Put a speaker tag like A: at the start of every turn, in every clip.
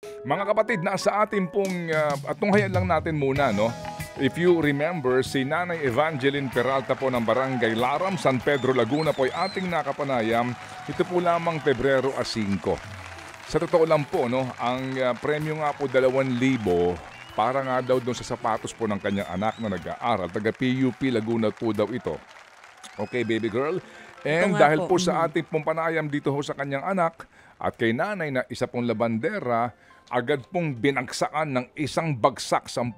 A: Mga kapatid, nasa atin pong at tunghayan lang natin muna, no? If you remember, si Nanay Evangeline Peralta po ng Barangay Laram, San Pedro, Laguna po ay ating nakapanayam. Ito po lamang Pebrero 5. Sa totoo lang po, no, ang premyo nga po 2,000 para nga daw doon sa sapatos po ng kanyang anak na nag-aaral. Taga PUP Laguna po daw ito. Okay, baby girl? And dahil po sa ating pong panayam dito ho sa kanyang anak at kay nanay na isa pong labandera, agad pong binagsakan ng isang bagsak 10,000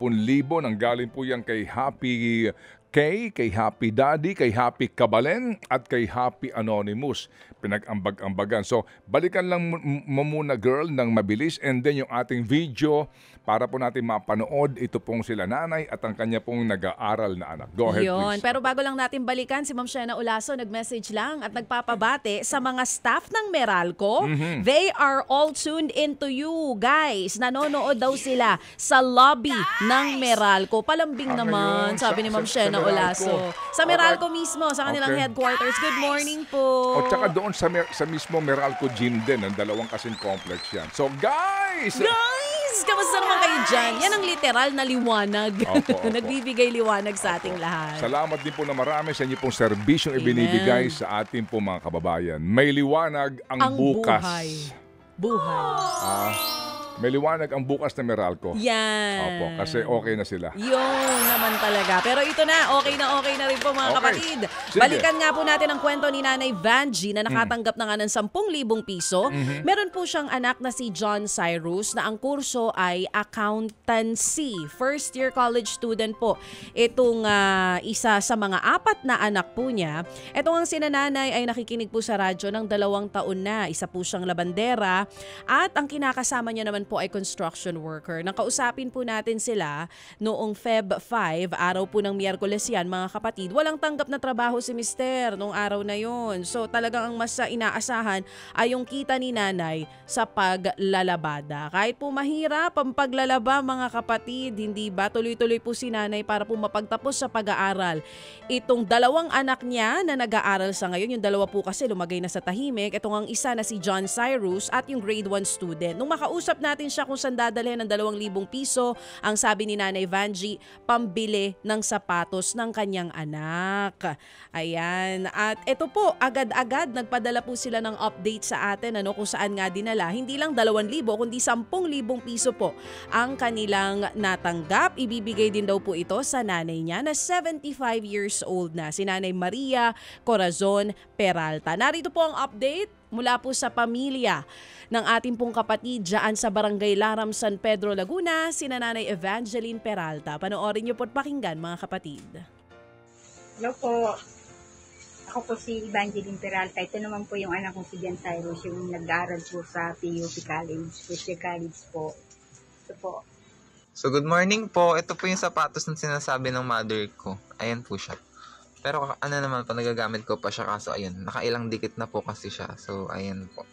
A: nang galing po yan kay Happy K, kay Happy Daddy, kay Happy Kabalen at kay Happy Anonymous. Pinag-ambag-ambagan. So, balikan lang mo muna girl ng mabilis and then yung ating video para po natin mapanood. Ito pong sila nanay at ang kanya pong nag-aaral na anak. Go ahead, please.
B: Pero bago lang natin balikan, si Ma'am Shena Olaso nag-message lang at nagpapabate sa mga staff ng Meralco. They are all tuned into you, guys. Nanonood daw sila sa lobby ng Meralco. Palambing naman, sabi ni Ma'am Shena Olaso. Sa Meralco mismo, sa kanilang headquarters. Good morning po.
A: O tsaka doon sa mismo Meralco Gym din, ang dalawang kasing complex yan. So guys!
B: Kamusta naman kayo dyan? Yan ang literal na liwanag.
A: Opo.
B: Nagbibigay liwanag sa ating lahat.
A: Salamat din po na marami sa inyo pong serbisyong ibinibigay sa ating po mga kababayan. May liwanag ang bukas.
B: Buhay.
A: May liwanag ang bukas na Meralco.
B: Yan.
A: Opo, kasi okay na sila.
B: Yun naman talaga. Pero ito na okay na rin po mga kapatid.
A: Sige.
B: Balikan nga po natin ang kwento ni Nanay Vangie na nakatanggap na nga ng 10,000 piso. Meron po siyang anak na si John Cyrus na ang kurso ay accountancy. First year college student po. Itong isa sa mga 4 na anak po niya. Itong ang sinananay ay nakikinig po sa radyo ng 2 taon na. Isa po siyang labandera at ang kinakasama niya naman po ay construction worker. Nakausapin po natin sila noong Feb 5, araw po ng Miyerkules yan mga kapatid. Walang tanggap na trabaho si Mister noong araw na yon. So talagang ang mas inaasahan ay yung kita ni nanay sa paglalabada. Kahit po mahirap ang paglalaba mga kapatid, hindi ba tuloy-tuloy po si nanay para po mapagtapos sa pag-aaral. Itong 2 anak niya na nag-aaral sa ngayon, yung 2 po kasi lumagay na sa tahimik. Itong ang isa na si John Cyrus at yung grade 1 student. Nung makausap natin siya kung saan dadalhin ng 2,000 piso, ang sabi ni Nanay Vangie, pambili ng sapatos ng kanyang anak. Ayan. At ito po, agad-agad nagpadala po sila ng update sa atin kung saan nga dinala. Hindi lang 2,000 kundi 10,000 piso po ang kanilang natanggap. Ibibigay din daw po ito sa nanay niya na 75 years old na, si Nanay Maria Corazon Peralta. Narito po ang update mula po sa pamilya ng ating pong kapatid dyan sa Barangay Laram, San Pedro, Laguna, si Nanay Evangeline Peralta. Panoorin niyo po at pakinggan mga kapatid.
C: Hello po. Ako po si Evangeline Peralta. Ito naman po yung anak kong si John Cyrus, yung nag-aaral po sa PUP College, Christian College po. Ito po.
D: So good morning po. Ito po yung sapatos na sinasabi ng mother ko. Ayan po siya. Pero ano naman po, nagagamit ko pa siya kaso ayun, nakailang dikit na po kasi siya. So ayan po.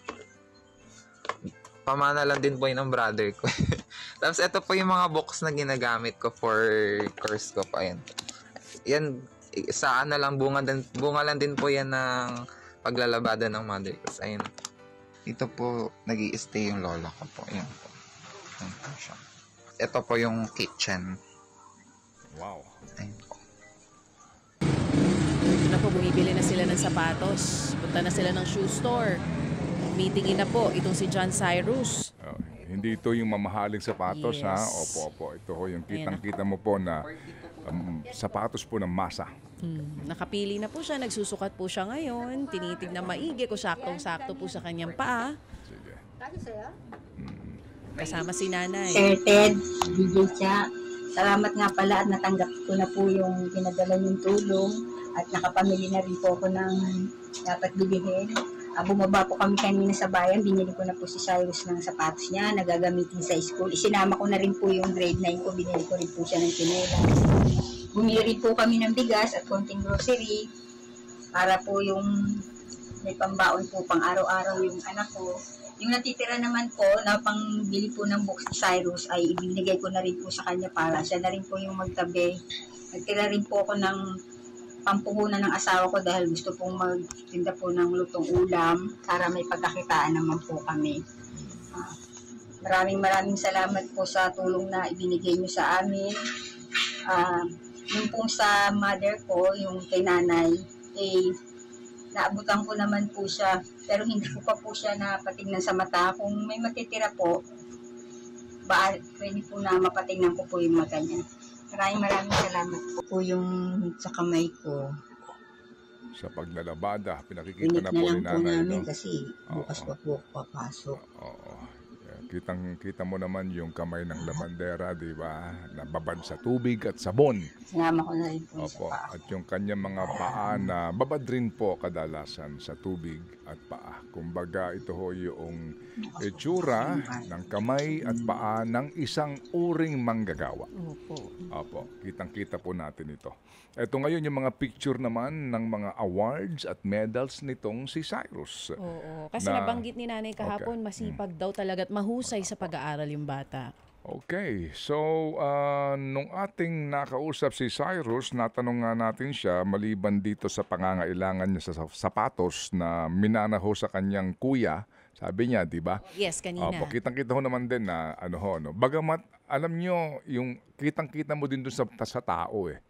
D: Pamana lang din po yun ng brother ko. Tapos ito po yung mga books na ginagamit ko for course ko po. Ayan. Yan, sa ano lang, bunga lang din po yan ng paglalabada ng mother ko. Ayan. Ito po, nag-i-stay yung lola ko po. Ayan po. Ayan po siya. Ito po yung kitchen.
A: Wow.
D: Ayan po.
B: Ito na po, bumibili na sila ng sapatos. Punta na sila ng shoe store. Meetingin na po itong si John Cyrus.
A: Hindi ito yung mamahaling sapatos,
B: Yes.
A: ha? Opo. Ito ho, yung kitang-kita mo po na sapatos po ng masa.
B: Nakapili na po siya, nagsusukat po siya ngayon. Tinitignan maigi kung saktong-sakto po sa kanyang paa.
A: Sige.
B: Kasama si nanay.
C: Sir Ted, DJ Cha, salamat nga pala at natanggap ko na po yung pinadala niyong tulong at nakapamili na rin po ako ng dapat bibilhin. Bumaba po kami kanina sa bayan, binili ko na po si Cyrus ng sapatos niya, nagagamitin sa school. Isinama ko na rin po yung grade 9 ko, binili ko rin po siya ng chinelas. Bumili rin po kami ng bigas at konting grocery para po yung may pambaon po pang araw-araw yung anak ko. Yung natitira naman po na pangbili po ng books ni Cyrus ay ibinigay ko na rin po sa kanya para siya na rin po yung magtabi. Nagtira rin po ako ng pampuhunan ng asawa ko dahil gusto pong magtinda po ng lutong ulam para may pagkakitaan naman po kami. Maraming salamat po sa tulong na ibinigay niyo sa amin. Yung pong sa mother ko, yung kay nanay, naabutan ko naman po siya, pero hindi ko pa po siya napatingnan sa mata. Kung may matitira po, pwede po na mapatingnan ko po yung mata niya. Maraming salamat po yung sa kamay ko.
A: Sa paglalabada, pinakikita
C: Init
A: na
C: na
A: po
C: lang
A: ni
C: po
A: nanay,
C: namin
A: no?
C: kasi bukas pa po ako papasok.
A: Oo. Kita mo naman yung kamay ng labandera, di ba? Nababad sa tubig at sabon.
C: Sinama ko na rin po
A: Opo.
C: sa paa.
A: At yung kanyang mga paa na babad rin po kadalasan sa tubig at paa. Kumbaga, ito ho yung itsura ng kamay at paa ng isang uring manggagawa.
B: Opo.
A: Opo. Kitang-kita po natin ito. Ito ngayon yung mga picture naman ng mga awards at medals nitong si Cyrus.
B: Oo. Kasi nabanggit ni nanay kahapon, masipag daw talaga at mahusay sa pag-aaral yung bata.
A: Okay. So, nung ating nakausap si Cyrus, natanong nga natin siya, maliban dito sa pangangailangan niya sa sapatos na minanaho sa kanyang kuya, sabi niya, di ba?
B: Yes, kanina.
A: Opo, kitang-kita ho naman din na no. Bagamat, alam nyo, yung kitang-kita mo din doon sa tao eh.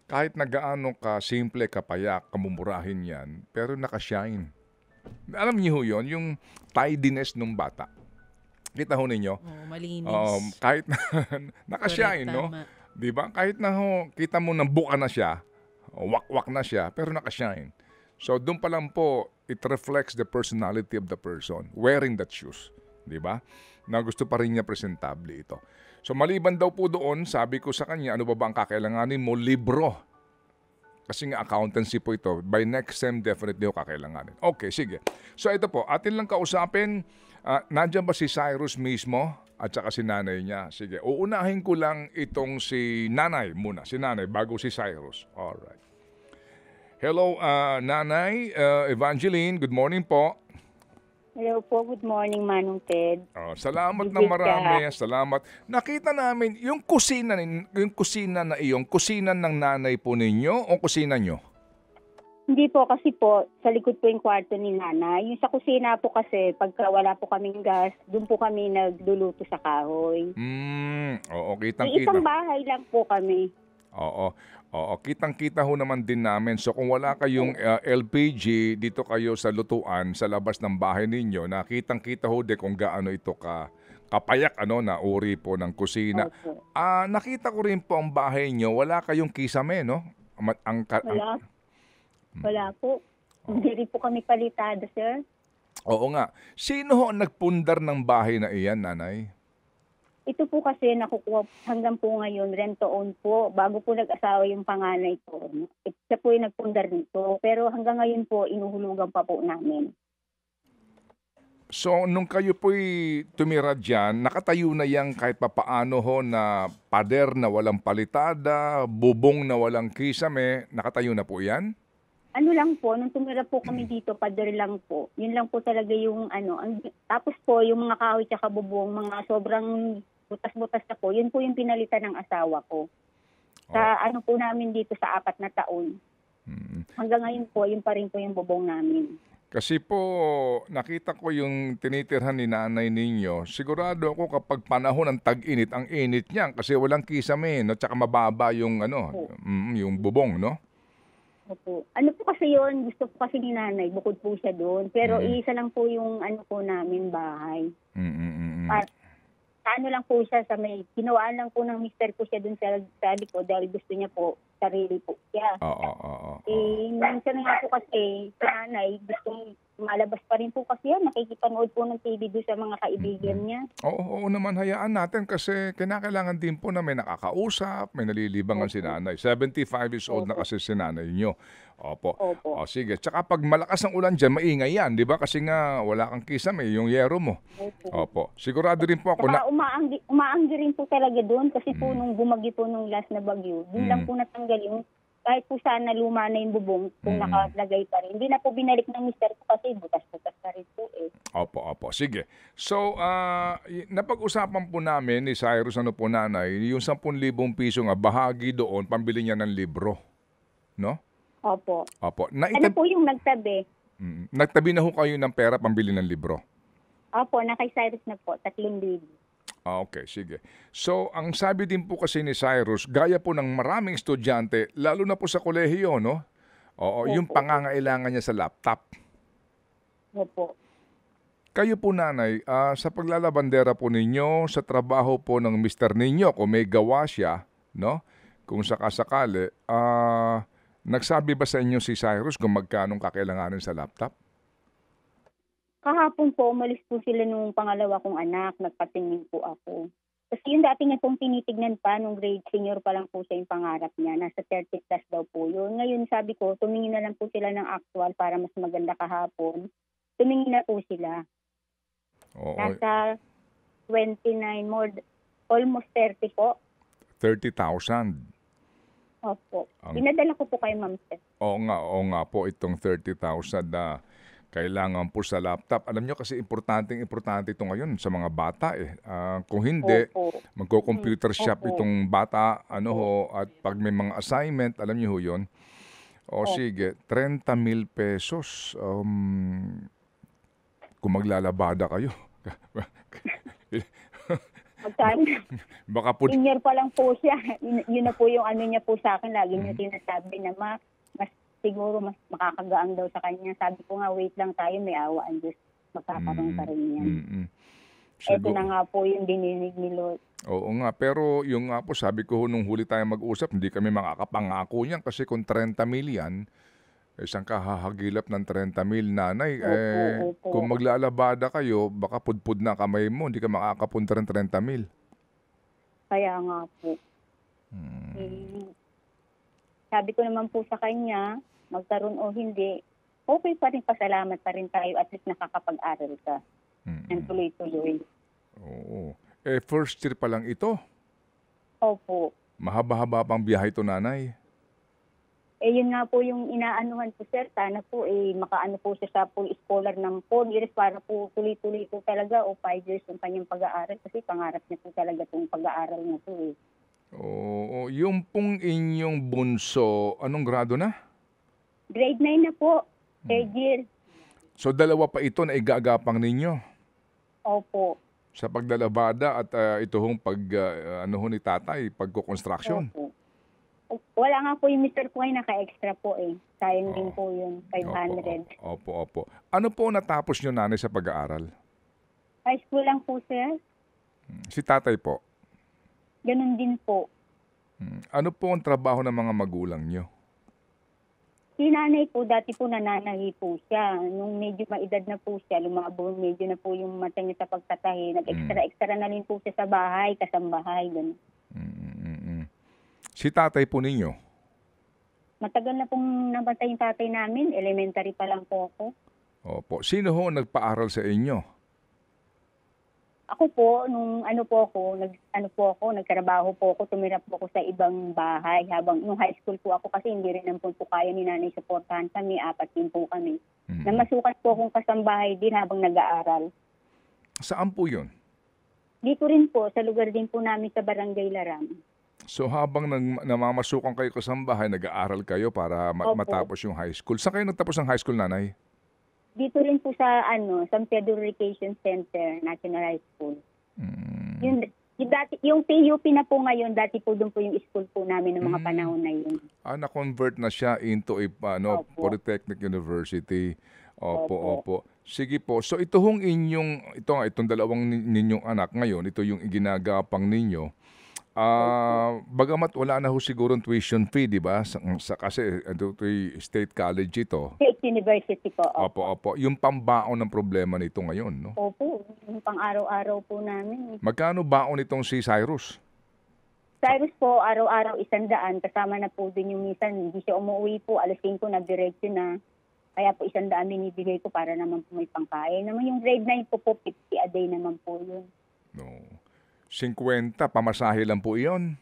A: Kahit na gaano ka simple, kapayak, kamumurahin yan, pero nakashine. Alam niyo ho yun, yung tidiness ng bata. Kita ho ninyo?
B: Malinis.
A: Kahit na nakashine,
B: Correct,
A: no?
B: tama.
A: Di ba? Kahit na ho, kita mo nang buka na siya, wak-wak na siya, pero nakashine. So, doon pa lang po, it reflects the personality of the person wearing that shoes. Di ba? Na gusto pa rin niya presentable ito. So, maliban daw po doon, sabi ko sa kanya, ano ba ang kakailanganin mo? Libro. Kasi nga accountancy po ito. By next sem, definitely ho kakailanganin. Okay, sige. So, ito po, atin lang kausapin. Nandiyan ba si Cyrus mismo at saka si nanay niya? Sige, uunahin ko lang itong si nanay muna. Si nanay, bago si Cyrus. Alright. Hello, Nanay Evangeline. Good morning po.
E: Hello po, good morning Manong Ted.
A: Salamat na
E: Bibig
A: marami. Salamat. Nakita namin yung kusina na iyong, kusina ng nanay po ninyo o kusina nyo?
E: Hindi po kasi po, sa likod po yung kwarto ni nanay. Yung sa kusina po kasi, pagka wala po kaming gas, doon po kami nagluluto sa kahoy.
A: Oo,
E: Yung
A: kitang-kita.
E: isang bahay lang po kami.
A: Oo, kitang-kita ho naman din namin. So kung wala kayong LPG dito kayo sa lutuan sa labas ng bahay ninyo, nakitang-kita ho de kung gaano ito kapayak na uri po ng kusina.
E: Opo.
A: Nakita ko rin po ang bahay nyo, wala kayong kisame, no?
E: Wala po. Hindi rin po kami palitada, sir.
A: Oo nga. Sino ho ang nagpundar ng bahay na iyan, nanay?
E: Ito po kasi nakukuha hanggang po ngayon, rent-to-own po. Bago po nag-asawa yung panganay ko. Siya po yung nagpundar nito. Pero hanggang ngayon po, inuhulugan pa po namin.
A: So, nung kayo po'y tumira dyan, nakatayo na yan kahit papaano ho na pader na walang palitada, bubong na walang kisame, nakatayo na po yan?
E: Ano lang po, nung tumira po kami dito, pader lang po. Yun lang po talaga yung tapos po, yung mga kahoy tsaka bubong, mga sobrang butas-butas na po, yun po yung pinalitan ng asawa ko. Sa ano po namin dito sa 4 na taon. Hanggang ngayon po, yun pa rin po yung bubong namin.
A: Kasi po, nakita ko yung tinitirhan ni nanay ninyo. Sigurado ako kapag panahon ng tag-init, ang init niyan kasi walang kisame, no? Tsaka mababa yung yung bubong, no?
E: Opo. Ano po kasi yun, gusto po kasi ni nanay, bukod po siya doon. Pero isa lang po yung po namin bahay. At ano lang po siya sa ginawaan lang po ng mister ko siya doon sa likod dahil gusto niya po, sarili po siya. Minsan nga po kasi sa nanay, gustong malabas pa rin po kasi yan. Nakikipanood po ng TV doon sa mga kaibigan niya.
A: Oo naman, hayaan natin kasi kinakailangan din po na may nakakausap, may nalilibangan si nanay. 75 years old na kasi si nanay nyo. Opo. Sige. Tsaka pag malakas ang ulan dyan, maingay yan, di ba? Kasi nga wala kang kisame, yung yero mo. Opo. Sigurado rin po ako
E: na... umaanggi rin po talaga doon kasi po nung bumagyo po nung last na bagyo, doon lang po natanggal yung kahit po sana luma na yung bubong kung nakalagay pa rin. Hindi na po binalik ng mister ko kasi butas-butas na rin po eh.
A: Opo. Sige. So, napag-usapan po namin ni Cyrus, po nanay, yung 10,000 piso nga, bahagi doon, pambili niya ng libro. No?
E: Opo.
A: Opo.
E: Ano po yung nagtabi?
A: Nagtabi na ho kayo ng pera pambili ng libro?
E: Opo, na kay Cyrus na po, 3,000.
A: Okay, sige. So, ang sabi din po kasi ni Cyrus, gaya po ng maraming estudyante, lalo na po sa kolehiyo, no? Oo, yung
E: Opo.
A: pangangailangan niya sa laptop.
E: Opo.
A: Kayo po nanay, sa paglalabandera po ninyo, sa trabaho po ng mister ninyo, kung may gawa siya, no? Kung sakasakali, nagsabi ba sa inyo si Cyrus kung magkanong kakailanganin sa laptop?
E: Kahapon po, umalis po sila nung pangalawa kong anak, nagpatingin po ako. Kasi yung dati niya pong tinitignan pa, nung grade senior pa lang po siya yung pangarap niya, nasa 30 plus daw po yun. Ngayon sabi ko, tumingin na lang po sila ng actual para mas maganda kahapon. Tumingin na po sila.
A: Oo,
E: Nasa 29, almost 30 po.
A: 30,000.
E: Opo.
A: Ang-
E: Pinadala ko po kay Ma'am Seth.
A: Oo nga po itong 30,000 na kailangan po sa laptop. Alam nyo kasi importante ito ngayon sa mga bata eh. Kung hindi,
E: Opo.
A: magko-computer shop
E: Opo.
A: itong bata, at pag may mga assignment, alam nyo ho yun. O
E: Opo.
A: sige, 30,000 pesos. Kung maglalabada kayo.
E: Magkano?
A: Baka po,
E: Senior pa lang po siya. Yun na po yung ano niya po sa akin. Lagi niya sinasabi na mas siguro mas makakagaang daw sa kanya. Sabi ko nga, wait lang tayo, may awaan Diyos. Magkakaroon pa rin yan. Ito na nga po yung dininig ni Lord.
A: Oo nga, pero yung nga po, sabi ko nung huli tayo mag-usap, hindi kami makakapangako niyan kasi kung 30 million, isang kahahagilap ng 30 mil nanay,
E: Opo.
A: kung maglalabada kayo, baka pudpud na kamay mo, hindi ka makakapunta ng 30 mil.
E: Kaya nga po. Sabi ko naman po sa kanya, magkaroon o hindi, okay pa rin, pasalamat pa rin tayo, at least nakakapag-aral ka. And tuloy-tuloy.
A: Oo. First year pa lang ito.
E: Opo.
A: Mahaba-haba pang biyahe ito nanay.
E: Yun nga po yung inaanuhan po, sir. Sana po, makaano po siya sa full scholar ng 4 years para po tuloy-tuloy po talaga o 5 years yung kanyang pag-aaral kasi pangarap niya po talaga itong pag-aaral na po eh.
A: Oo. Yung pong inyong bunso, anong grado na?
E: Grade 9 na po. 3rd year.
A: So dalawa pa ito na igagapang ninyo
E: Opo.
A: sa paglalabada at ito hong ni tatay, pagko-construction.
E: Opo. Wala nga po yung Mr. Kuway, naka-extra po eh. Sayang din po yun, 500.
A: Opo. Ano po natapos nyo nanay sa pag-aaral?
E: High school lang po, sir.
A: Si tatay po.
E: Ganun din po.
A: Ano po ang trabaho ng mga magulang nyo?
E: Si nanay po, dati po nananahi po siya. Nung medyo maedad na po siya, lumabo, medyo na po yung mata niya sa pagtatahi. Nag-extra na rin po siya sa bahay, kasambahay. Ganun.
A: Si tatay po ninyo?
E: Matagal na pong namatay yung tatay namin. Elementary pa lang po ako.
A: Opo. Sino ho nagpaaral sa inyo?
E: Ako po, nung nagtrabaho po ako, tumira po ako sa ibang bahay. Habang nung high school po ako kasi hindi rin naman po kaya ni nanay supportahan kami. 4 din po kami. Namasukat po akong kasambahay din habang nag-aaral.
A: Saan po yun?
E: Dito rin po, sa lugar din po namin sa Barangay Laram.
A: So habang namamasukan kayo kasambahay, nag-aaral kayo para
E: Opo.
A: matapos yung high school. Saan kayo nagtapos ng high school, nanay?
E: Dito rin po sa San Pedro Recreation Center, National High School. Yung PUP na po ngayon, dati po doon po yung school po namin ng mga panahon na yun.
A: Na-convert na siya into a
E: Opo.
A: Polytechnic University. Opo. Sige po. So itong dalawang ninyong anak ngayon, ito yung ginagapang ninyo. Bagamat wala na ho siguro tuition fee, di ba? Kasi state college ito.
E: State University po.
A: Opo. Yung pambaon ng problema nito ngayon, no?
E: Opo, yung pang-araw-araw po namin.
A: Magkano baon itong si Cyrus?
E: Cyrus po, araw-araw 100, kasama na po din yung minsan, hindi siya umuwi po, alas 5 na diretso na. Kaya po 100 binibigay ko para naman po may pangkain. Naman yung grade 9 po 50 a day naman po yun.
A: No. 50, pamasahe lang po iyon.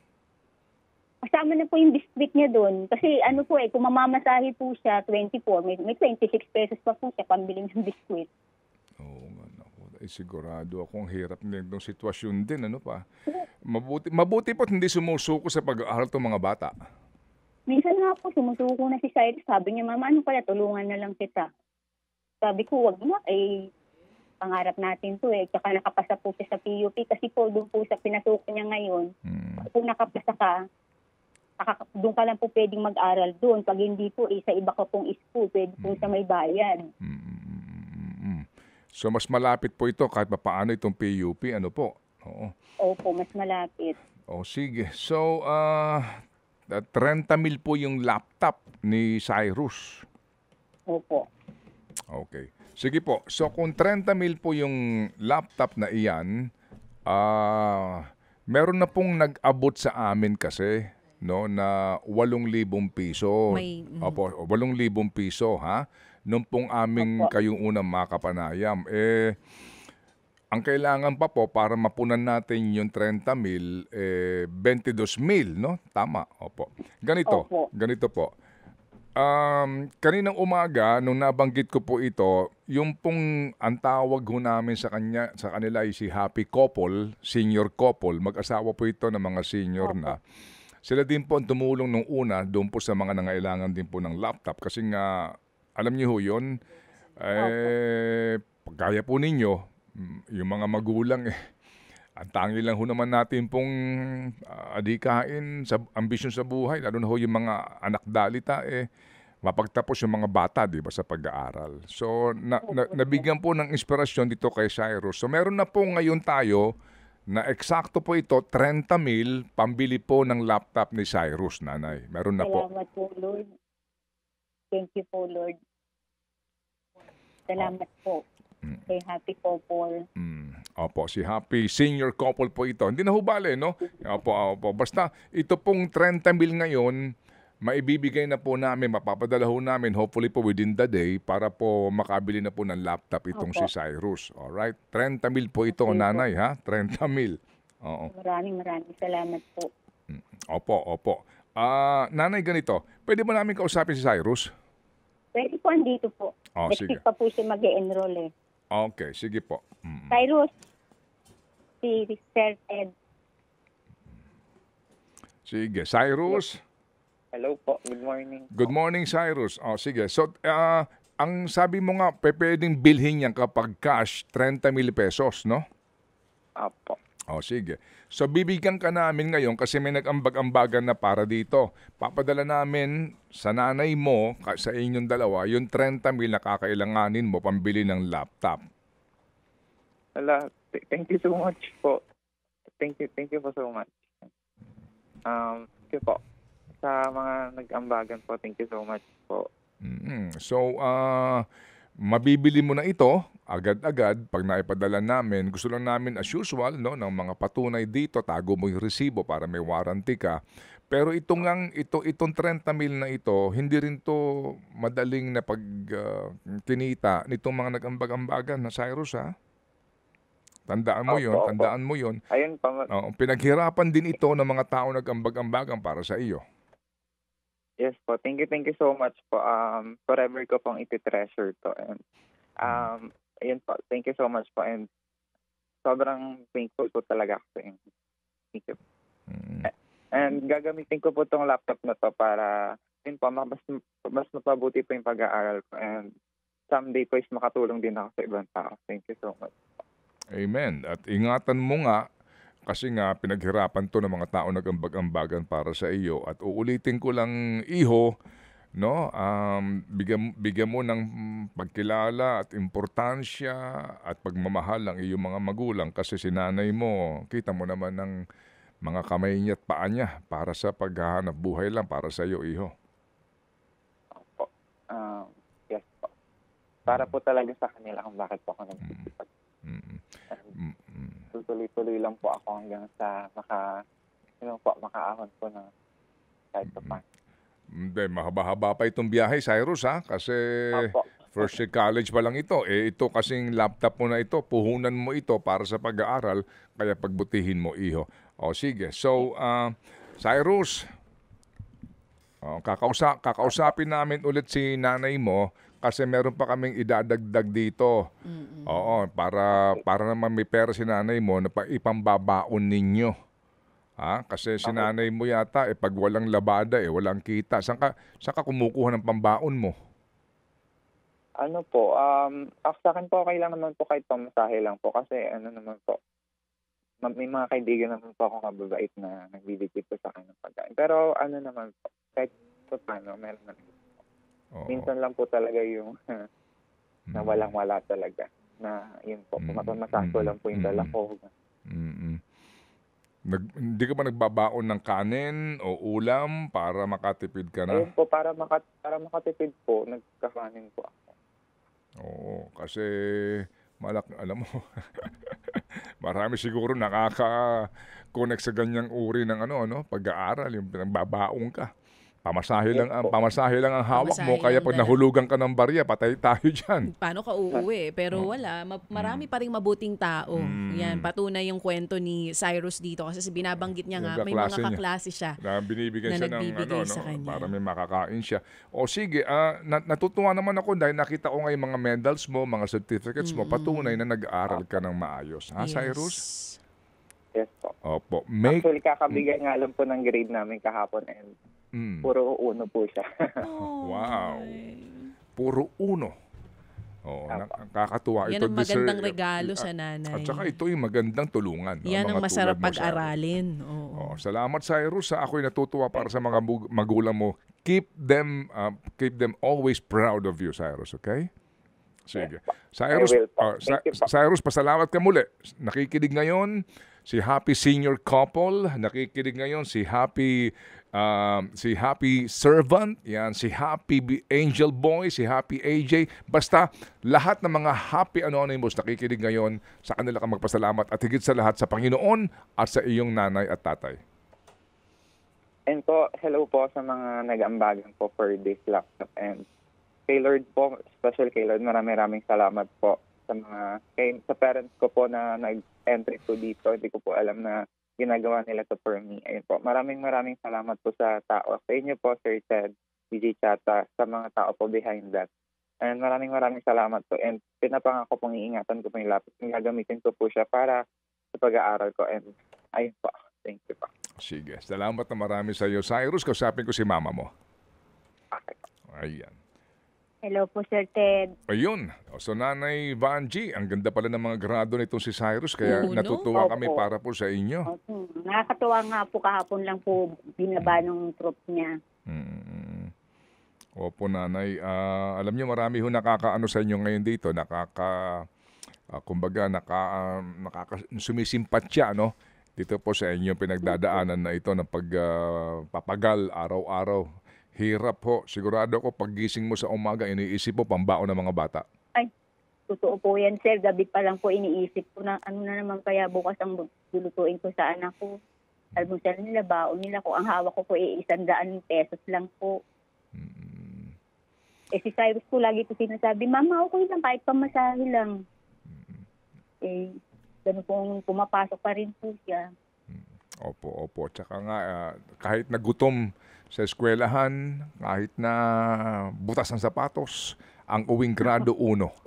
E: Kasama na po yung biscuit niya doon. Kasi kung mamamasahe po siya, 24, may 26 pesos pa po siya pambiling ng biscuit.
A: Oo nga, naku. Sigurado akong hirap ng sitwasyon din, ano pa. Mabuti po hindi sumusuko sa pag-aaral ng mga bata.
E: Minsan nga po, sumusuko na si Cyrus. Sabi niya, Mama, ano kaya, tulungan na lang kita. Sabi ko, wag na, pangarap natin to eh. Tsaka nakapasa po siya sa PUP kasi po doon po sa pinasukan niya ngayon, kung nakapasa ka, doon ka lang po pwedeng mag-aral doon. Pag hindi po, sa iba ka pong school, pwede po sa may bayan.
A: So mas malapit po ito kahit paano itong PUP, ano po? Oo.
E: Opo, mas malapit.
A: Sige. So, 30,000 po yung laptop ni Cyrus.
E: Opo.
A: Okay. Sige po. So, kung 30,000 po yung laptop na iyan, meron na pong nag-abot sa amin kasi, no, na 8,000 piso. Opo, 8,000 piso, ha? Nung pong aming kayong unang makapanayam. Ang kailangan pa po para mapunan natin yung 30,000, 22,000, no? Tama, opo. Ganito po. Kaninang umaga, nung nabanggit ko po ito, yung pong ang tawag ho namin sa kanila ay si Happy Couple, senior couple, mag-asawa po ito ng mga senior na. Sila din po ang tumulong nung una doon po sa mga nangailangan din po ng laptop kasi nga, alam niyo ho yun, pagkaya po ninyo, yung mga magulang ang tangi lang ho naman natin pong adikain sa ambisyon sa buhay, lalo na ho yung mga anak dalita mapagtapos yung mga bata, di ba, sa pag-aaral. So nabigyan po ng inspirasyon dito kay Cyrus. So meron na po ngayon tayo na eksakto po ito 30,000 pambili po ng laptop ni Cyrus, nanay. Meron na po.
E: Salamat po, Lord. Thank you po, Lord. Salamat po. Kay Happy Couple.
A: Opo, si Happy Senior Couple po ito. Hindi na hubale, no? Opo. Basta ito pong 30,000 ngayon, maibibigay na po namin, mapapadala ho namin, hopefully po within the day, para po makabili na po ng laptop itong si Cyrus. Alright? 30,000 po ito, nanay, ha? 30,000. Oo.
E: Maraming salamat po.
A: Opo. Nanay, ganito. Pwede ba namin kausapin si Cyrus?
E: Pwede po, andito po. Next
A: Sige.
E: week pa po siya mag-e-enroll
A: Okay, sige po.
E: Cyrus, si Sir Ed.
A: Sige, Cyrus.
D: Hello po, good morning.
A: Good morning, Cyrus. Sige. So, ang sabi mo nga, pwedeng bilhin yan kapag cash, 30,000 pesos, no?
D: Apo.
A: Sige. So, bibigyan ka namin ngayon kasi may nag-ambag-ambagan na para dito. Papadala namin sa nanay mo, sa inyong dalawa, yung 30,000 na kakailanganin mo pambili ng laptop.
F: Thank you so much po. Thank you po so much. Thank you po. Sa mga nag-ambagan po, thank you so much po.
A: So, mabibili mo na ito agad-agad pag naipadala namin. Gusto lang namin as usual, no, ng mga patunay dito, tago mo yung resibo para may warranty ka. Pero itong 30,000 na ito, hindi rin to madaling na kinita nitong mga nag-ambag-ambagan na Cyrus, ha? Tandaan mo yun.
F: Ayun pa.
A: Pinaghirapan din ito ng mga tao nag-ambag-ambagan para sa iyo.
F: Yes po. Thank you so much po. Forever ko pong iti-treasure to. And ayun po. Thank you so much po. And sobrang thankful po talaga ako sa inyo. Thank you. And gagamitin ko po tong laptop na to para yun po, mas mapabuti po yung pag-aaral ko. And someday po is makatulong din ako sa ibang tao. Thank you so much.
A: Amen. At ingatan mo nga, kasi nga pinaghirapan to ng mga tao nag-ambag-ambagan para sa iyo. At uulitin ko lang, iho, no, bigyan mo ng pagkilala at importansya at pagmamahal ang iyong mga magulang kasi si nanay mo, kita mo naman ng mga kamay niya at paa niya para sa paghahanap buhay lang para sa iyo, iho.
F: Opo. Yes po. Para po talaga sa kanila kung bakit po ako nagsisipag. Tuloy-tuloy lang po ako hanggang sa makaahon po na kahit pa.
A: Hindi, mahaba-haba pa itong biyahe, Cyrus, ha? Kasi first year college pa lang ito. Ito kasing laptop mo na ito, puhunan mo ito para sa pag-aaral, kaya pagbutihin mo, iho. Sige. So, Cyrus, kakausapin namin ulit si nanay mo kasi meron pa kaming idadagdag dito. Para naman may pera si nanay mo na ipambabaon ninyo. Kasi si nanay mo yata, pag walang labada, walang kita. Saan ka kumukuha ng pambaon mo?
F: Ano po, sa akin po okay lang naman po kahit pamasahe lang po kasi ano naman po, may mga kaibigan naman po akong mababait na nagbibigay po sa akin ng pagkain. Pero ano naman po, kahit po paano, meron naman.
A: Oo.
F: Minsan lang po talaga yung na walang-wala talaga. Na yun po, pumapamasahe ko lang po yung dala ko.
A: Hindi ka ba nagbabaon ng kanin o ulam para makatipid ka na?
F: Ayun po, para makatipid po, nagkakanin po ako.
A: Oo, kasi alam mo, marami siguro nakaka-connect sa ganyang uri ng pag-aaral, yung pinagbabaong ka. Pamasahe lang ang hawak mo,
B: Pamasahe
A: kaya
B: lang
A: pag
B: dala.
A: nahulugan ka ng barya, patay tayo diyan.
B: Paano ka uuwi? Pero wala, marami pa ring mabuting tao. Yan, patunay yung kwento ni Cyrus dito kasi binabanggit niya
A: Yung
B: nga, may mga
A: kaklase niya.
B: kaklase siya.
A: Na binibigyan
B: Na
A: siya ng
B: nagbibigay sa kanya.
A: para may makakain siya. O sige, natutuwa naman ako dahil nakita ko nga yung mga medals mo, mga certificates mo, patunay na nag-aaral ka ng maayos. Ha, Cyrus?
F: Yes po.
A: Opo.
F: Actually, kakabigay nga lang po ng grade namin kahapon and puro 1 po siya.
A: Wow. Puro 1. Oo, nakakatuwa.
B: Yan
A: ito.
B: ang magandang regalo sa nanay.
A: At saka ito yung magandang tulungan.
B: Yan ang
A: mga
B: masarap
A: tulad mo, Cyrus.
B: pag-aralin. Oo.
A: Salamat, Cyrus. Ako'y natutuwa para sa mga magulang mo. Keep them always proud of you, Cyrus, okay? Sige. Cyrus,
F: I will po. Thank you po.
A: Cyrus, pasalamat ka muli. Nakikinig ngayon si Happy Senior Couple, nakikinig ngayon si Happy Servant, yan, si Happy Angel Boy, si Happy AJ. Basta lahat ng mga Happy Anonymous nakikinig ngayon, sa kanila ka magpasalamat at higit sa lahat sa Panginoon at sa iyong nanay at tatay.
F: And po, hello po sa mga nag-ambagan po for this laptop. And kay Lord po, special kay Lord, maraming salamat po sa parents ko po na nag-entry po dito. Hindi ko po alam na ginagawa nila to for me. Ayun po, maraming salamat po sa tao. Sa inyo po, Sir Ted, DJ Chata, sa mga tao po behind that. And maraming salamat po. And pinapangako pong iingatan ko po yung laptop. Gagamitin ko po siya para sa pag-aaral ko. And ayun po, thank you po.
A: Sige, salamat na marami sa iyo. Cyrus, kausapin ko si mama mo.
F: Okay.
A: Ayan.
E: Hello po, Sir Ted.
A: Ayun. So, Nanay Vanji, ang ganda pala ng mga grado nitong si Cyrus, kaya
B: Oo, no?
A: natutuwa
E: Opo.
A: kami para po sa inyo.
E: Nakakatuwa nga po kahapon lang po binaba ng troop niya.
A: Opo, Nanay. Alam niyo, marami ho nakakaano sa inyo ngayon dito. Kumbaga, sumisimpatya, no? Dito po sa inyo pinagdadaanan na ito ng pagpapagal araw-araw. Hirap ho. Sigurado ko paggising mo sa umaga, iniisip mo pambaon ng mga bata.
E: Ay, totoo po yan, Sir. Gabi pa lang po iniisip ko na ano na naman kaya bukas ang lulutuin ko sa anak ko. Almusal nila, baon nila ko. Ang hawak ko po 100 pesos lang po. Si Cyrus po lagi po sinasabi, Mama, okay lang kahit pamasahe lang. Ganun pong pumapasok pa rin po siya.
A: Opo. Tsaka nga, kahit nagutom sa eskwelahan, kahit na butas ng sapatos, ang uwing grado 1.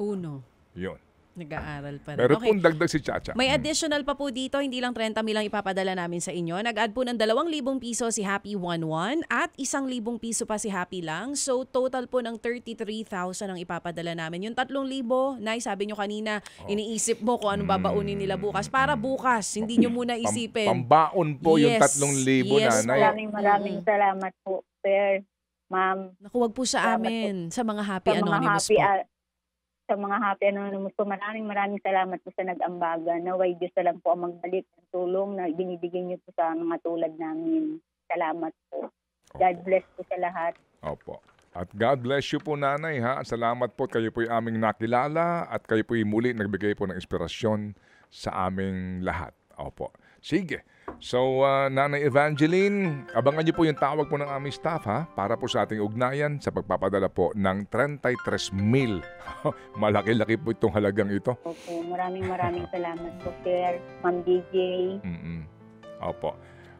A: Yun.
B: Nag-aaral pa rin.
A: Meron pong dagdag si Chacha.
B: May additional pa po dito, hindi lang 30,000 lang ipapadala namin sa inyo. Nag-add po ng 2,000 piso si Happy 11 at 1,000 piso pa si Happy lang. So total po ng 33,000 ang ipapadala namin. Yung 3,000, Nay, sabi nyo kanina, iniisip mo kung anong babaunin nila bukas. Para bukas, hindi nyo muna isipin.
A: Pambaon po yung
B: Yes.
A: 3,000,
B: Yes,
A: Nanay.
E: Maraming salamat po, Sir, Ma'am.
B: Naku, wag po sa
E: Salamat
B: amin. Sa mga Happy
E: Sa mga
B: Anonymous
E: happy,
B: po.
E: sa mga Happy Anonymous po, maraming salamat po sa nag-ambaga. Naway Diyos na lang po ang magbalik ng tulong na binibigay niyo po sa mga tulad namin. Salamat po. God bless po sa lahat.
A: Opo. At God bless you po, Nanay, ha. Salamat po, kayo po'y aming nakilala at kayo po'y muli nagbigay po ng inspirasyon sa aming lahat. Opo. Sige. So, Nanay Evangeline, abangan niyo po yung tawag po ng aming staff, ha, para po sa ating ugnayan sa pagpapadala po ng 33,000. Malaki-laki po itong halagang ito.
E: Opo, maraming salamat po, Sir, Ma'am DJ.
A: Opo.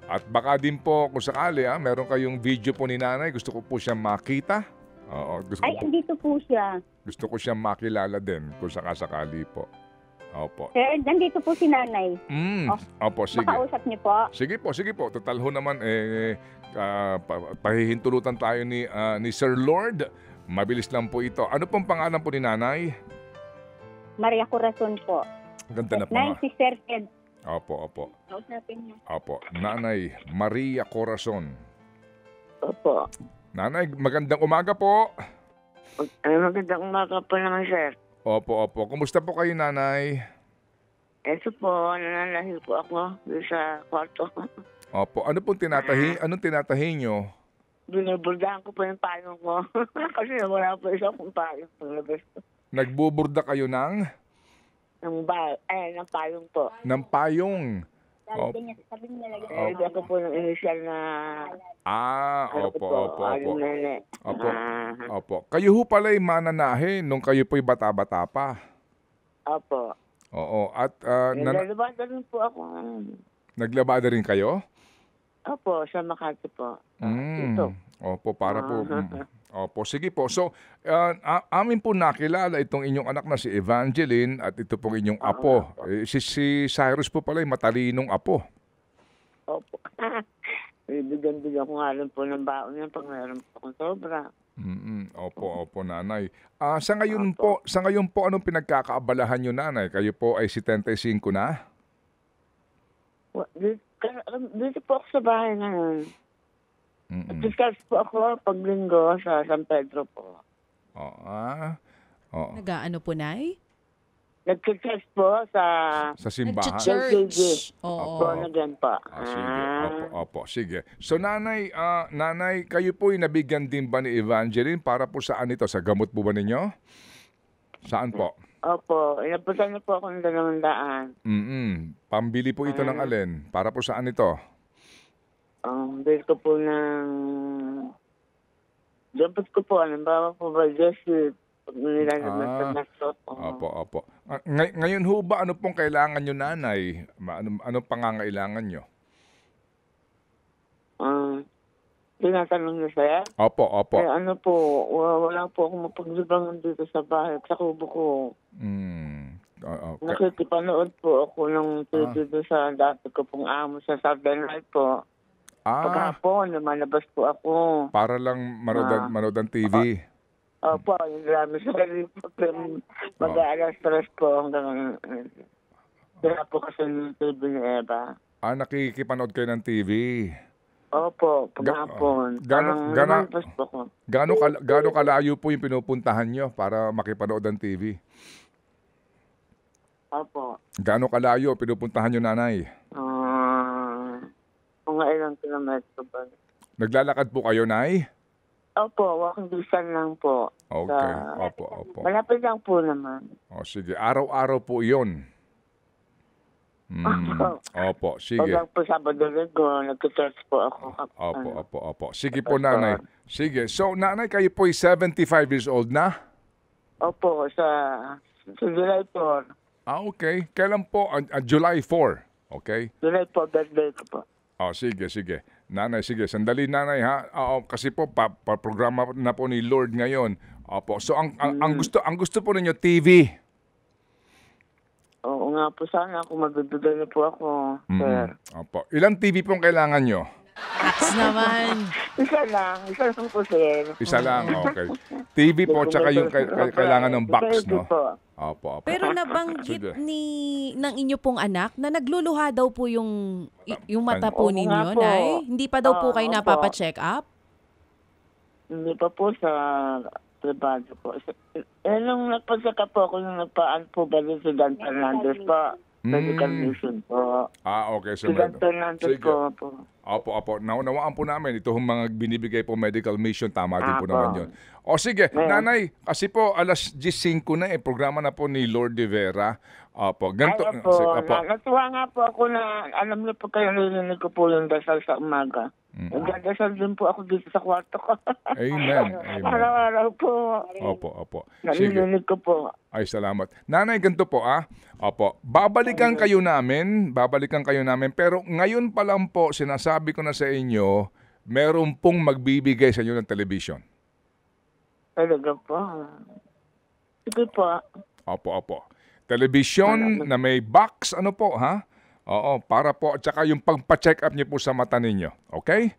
A: At baka din po, kung sakali, meron kayong video po ni Nanay, gusto ko po siyang makita. Oo,
E: Andito po siya.
A: gusto ko siyang makilala din kung sakasakali po. Opo.
E: Sir, nandito po si Nanay.
A: Opo, sige.
E: Makausap niyo po.
A: Sige po. Total ho naman, pahihintulutan tayo ni Sir Lord. Mabilis lang po ito. Ano pong pangalan po ni nanay?
E: Maria Corazon po.
A: Ganda na po.
E: Nay, si Sir Ted.
A: Opo, opo.
E: Kausapin niya.
A: Opo. Nanay Maria Corazon.
G: Opo.
A: Nanay, magandang umaga po.
G: Magandang umaga po naman, sir.
A: Opo, opo. Kumusta po kayo, nanay?
G: Eto po, nananahi po ako doon sa kwarto.
A: Opo. Ano pong tinatahi? Anong tinatahi nyo?
G: Binubuldahan ko po yung payong ko. Kasi wala po isa kong payong paglabas ko.
A: Nagbuburda kayo ng
G: Ng payong po.
A: payong.
E: Sabi niya lagi.
G: Hindi ako po ng initial na...
A: Opo, opo, opo.
G: Nene.
A: Opo. Opo. Kayo ho pala'y mananahe nung kayo po'y bata-bata pa.
G: Opo.
A: Oo. At
G: Nalabada rin po ako.
A: naglabada rin kayo?
G: Opo, sa Makati po. Ito.
A: Opo, para po. Opo, sige po. So, amin po nakilala itong inyong anak na si Evangeline at ito pong inyong apo. Si Cyrus po pala yung matalinong apo.
G: Opo. Bibigyan ko nga rin po ng baon yan pag mayroon po akong sobra.
A: Opo, opo, nanay. Sa ngayon po, anong pinagkakaabalahan nyo, nanay? Kayo po ay 75 na?
G: Dito po ako sa bahay ngayon. Discuss po ako pag linggo sa San Pedro po.
A: Oo.
B: Nag-aano po, Nay?
G: Nag-church po sa
A: simbahan.
B: Nag-church. Oo.
G: Born again po.
A: Sige. Opo, sige. So nanay, kayo po ay nabigyan din ba ni Evangeline para po saan ito? Sa gamot po ba ninyo? Saan po?
G: Opo, inabutan na po ako ng 200.
A: Pambili po ito ng alin? Para po saan ito?
G: Bili ko po ng... Dapat ko po, bawa po ba, Jessie, pag nilalabas na ito.
A: Opo. Ngayon ho ba, ano pong kailangan nyo, nanay? Anong pangangailangan nyo?
G: Tinatanong niyo, sir?
A: Opo.
G: Ano po, wala po akong mapaglibangan dito sa bahay. Sa kubo ko. Nakikipanood po ako ng TV doon sa dati ko pong amo sa Southern Light po. Paghapon, lumalabas po ako.
A: Para lang manood ang TV.
G: Opo, yung drama sa mag-aalas 3 po hanggang kaya po kasi yung TV ni Eva.
A: Nakikipanood kayo ng TV.
G: Opo, paghapon.
A: Gaano kalayo po yung pinupuntahan nyo para makipanood ng TV?
G: Opo.
A: Gaano kalayo pinupuntahan nyo, nanay?
G: Mga ilang kilometro ba?
A: Naglalakad po kayo, nay?
G: Opo, walking distance lang po.
A: Okay, opo.
G: Malapit lang po naman.
A: Sige, araw-araw po yun. Opo, sige.
G: Pag po Sabado-Linggo, nag-church po ako.
A: Opo. Sige po, nanay. Sige, so nanay, kayo po 75 years old na?
G: Opo, sa July 4.
A: Okay. Kailan po? July 4. Okay?
G: July 4, birthday ko po.
A: Sige. Nanay, sige. Sandali, nanay, ha? Kasi po, programa na po ni Lord ngayon. Opo. So, ang gusto po ninyo, TV.
G: Oo nga po, sana kung magbibigay na po ako, sir.
A: Opo. Ilang TV pong kailangan nyo?
B: Cats naman.
G: Isa lang po, sir.
A: Isa lang, okay. TV po, tsaka yung kailangan ng box, no? Opo.
B: Pero nabanggit ng inyo pong anak na nagluluha daw po yung mata po ninyo, Nay? Hindi pa daw po kayo napapa-check up?
G: Hindi pa po sa privado po. Nung nagpasaka po ako, nung nagpaan po ba rin si Dan Fernandez po. Medical mission po.
A: Okay.
G: Si Dan Fernandez po.
A: Opo. Naunawaan po namin. Ito mga binibigay po medical mission. Tama din po naman yun. Sige, nanay, kasi po alas 10:05 na programa na po ni Lord de Vera. Opo. Ganito.
G: Natuwa nga po ako na, alam niyo po kayo, narinig ko po yung dasal sa umaga. Nagdadasal din po ako dito sa kwarto ko.
A: Amen.
G: Araw-araw po.
A: Opo.
G: Narinig ko po.
A: Ay, salamat. Nanay, ganito po Opo. Babalikan kayo namin. Pero ngayon pa lang po, sinasabi ko na sa inyo, meron pong magbibigay sa inyo ng television.
G: Talaga po. Sige po.
A: Opo. Television na may box, ano po, ha? Oo, para po, at saka yung pagpa-check up niyo po sa mata ninyo. Okay?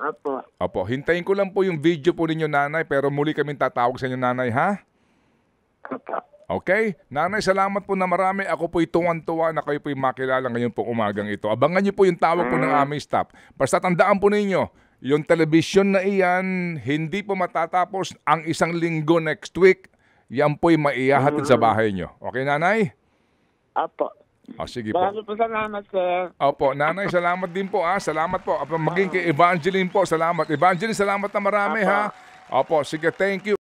G: Opo.
A: Opo, hintayin ko lang po yung video po ninyo, nanay, pero muli kaming tatawag sa inyo, nanay, ha?
G: Opo.
A: Okay? Nanay, salamat po na marami. Ako po'y tuwan-tuwa na kayo po'y makilala ngayon po umagang ito. Abangan niyo po yung tawag po ng aming staff. Basta tandaan po ninyo, yung television na iyan, hindi po matatapos ang 1 linggo next week. Yan po'y maihahatid sa bahay niyo. Okay, nanay?
G: Opo.
A: O, sige po.
G: Maraming po salamat, sir.
A: Opo, nanay, salamat din po. Salamat po. Maging kay Evangeline po, salamat. Evangeline, salamat na marami,
G: Opo.
A: ha? Opo, sige, thank you.